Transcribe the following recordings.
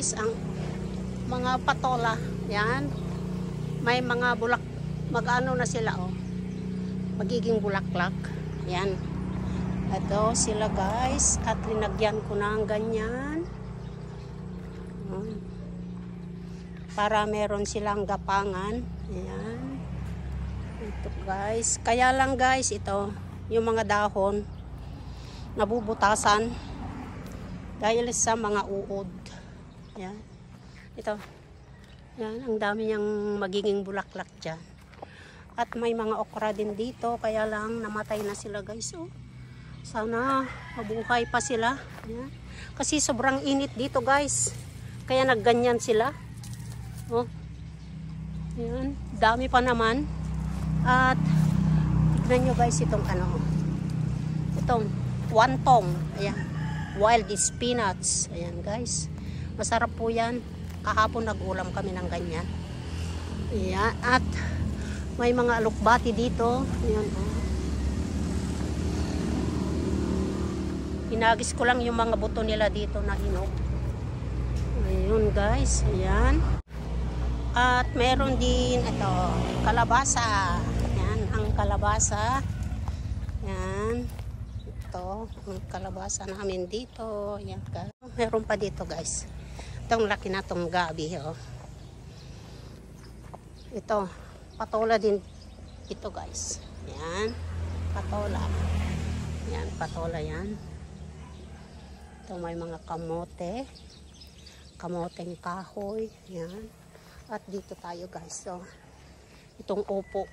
guys ang mga patola. Yan. May mga bulak, mag-ano na sila oh. Magiging bulaklak. Yan. Ito sila guys. At linagyan ko ng ganyan. Para meron silang gapangan. Ayan. Ito guys. Kaya lang guys ito. Yung mga dahon. Nabubutasan. Dahil sa mga uod. Ayan. Ito. Ayan. Ang dami niyang magiging bulaklak dyan. At may mga okra din dito. Kaya lang namatay na sila guys. Oh. Sana mabuhay pa sila. Ayan. Kasi sobrang init dito guys. Kaya nagganyan sila. Oh. Ayan. Dami pa naman. At tignan nyo guys itong ano. Itong wantong. Ayan. Wild spinach. Ayan guys. Masarap po yan. Kahapon nag-ulam kami ng ganyan. Ayan. At may mga alukbati dito. Ayan. Oh. Hinagis ko lang yung mga buto nila dito na hinog. Ayun guys. Ayan. At meron din ito. Kalabasa. Ayan. Ang kalabasa. Ayan. Ito. Ang kalabasa namin dito. Ayan guys. Meron pa dito guys. Itong laki na itong gabi. Oh. Ito. Patola din ito guys. Ayan. Patola. Ayan. Patola yan. Ito may mga kamote. Kamoteng kahoy. Ayan. At dito tayo guys. So, itong upo.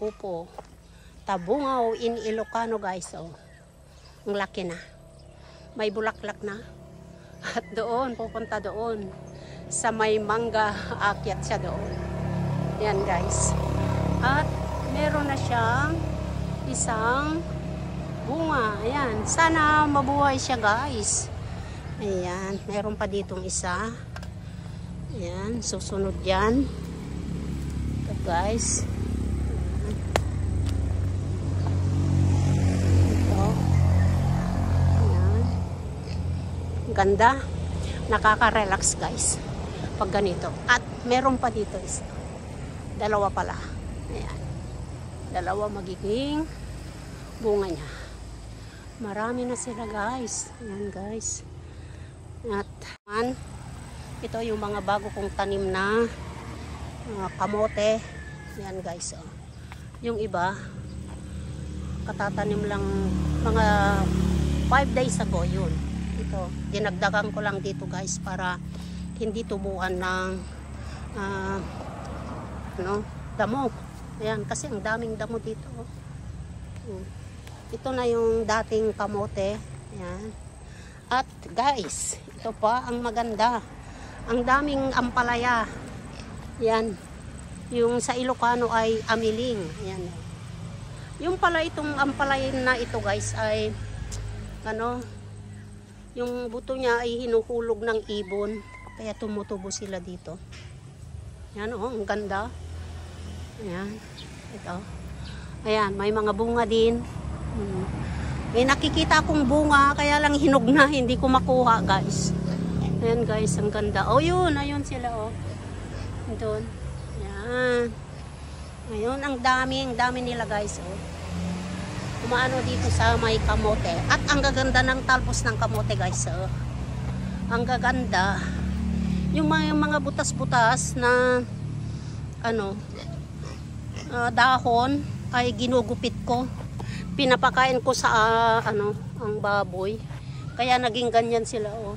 Upo. Tabungaw in Ilocano guys. So, ang laki na. May bulaklak na. At doon, pupunta doon. Sa may mangga, aakyat siya doon. Ayan guys. At meron na siyang isang bunga. Ayan. Sana mabuhay siya guys. Ayan. Meron pa ditong isa. Ayan. Susunod yan. Ito guys. Ito. Ayan. Ganda. Nakaka-relax guys. Pag ganito. At meron pa dito isa. Dalawa pala. Ayan. Dalawa magiging bunga niya. Marami na sila guys. Ayan guys. At ito yung mga bago kong tanim na kamote. Ayan guys. Oh. Yung iba katatanim lang mga 5 days ago yun. Ito. Dinagdagan ko lang dito guys para hindi tubuan ng damo. Ayan. Kasi ang daming damo dito. Ito na yung dating kamote. Ayan. At guys, ito pa ang maganda. Ang daming ampalaya. Yan. Yung sa Ilocano ay amiling. Yan. Yung pala itong ampalaya na ito guys ay yung buto niya ay hinuhulog ng ibon. Kaya tumutubo sila dito. Yan oh, ang ganda. Ayan. Ito. Ayan, may mga bunga din. May nakikita akong bunga, kaya lang hinog na, hindi ko makuha guys. Ayan guys, ang ganda. Oh yun, ayun sila oh. Doon. Ayan. Ayun, ang dami nila guys oh. Umaano dito sa may kamote. At ang gaganda ng talbos ng kamote guys oh. Ang gaganda. Yung mga butas-butas na dahon ay ginugupit ko. Pinapakain ko sa ang baboy. Kaya naging ganyan sila oh.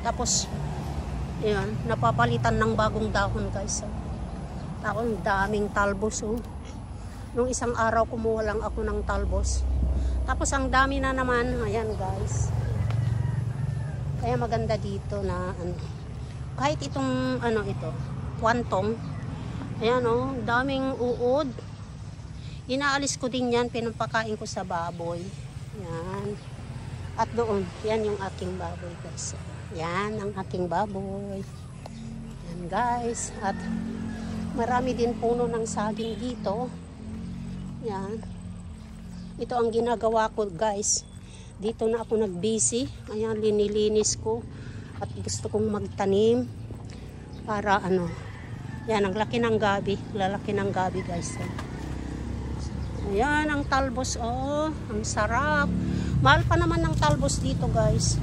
Tapos ayan, napapalitan ng bagong dahon guys. Oh. Tapos daming talbos oh. Nung isang araw kumuha lang ako ng talbos. Tapos ang dami na naman, ayan guys. Kaya maganda dito na kahit itong ito, wantong. Ayan oh, daming uod. Inaalis ko din yan, pinapakain ko sa baboy. Yan. At doon, yan yung aking baboy guys. Yan ang aking baboy. Yan guys. At marami din puno ng saging dito. Yan. Ito ang ginagawa ko guys. Dito na ako nag-busy. Ayan, linilinis ko. At gusto kong magtanim para ano. Yan, ang laki ng gabi. Lalaki ng gabi guys. Ayan, ang talbos. Oh, ang sarap. Mahal pa naman ng talbos dito guys.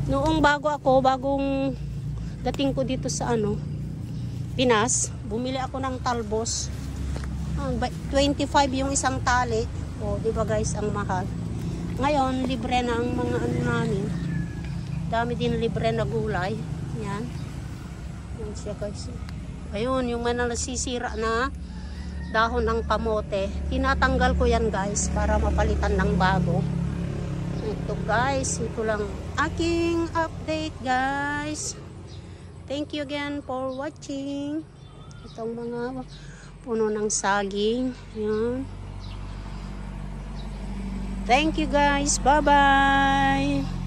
Noong bagong dating ko dito sa ano, Pinas, bumili ako ng talbos. 25 yung isang tali. O, di ba guys, ang mahal. Ngayon, libre na ang mga ano namin. Dami din libre na gulay. Yan. Yan siya guys. Ayun, yung mga nasisira na dahon ng kamote. Tinatanggal ko yan guys para mapalitan ng bago. Ito guys, ito lang aking update guys. Thank you again for watching. Itong mga puno ng saging. Yan. Thank you guys. Bye-bye.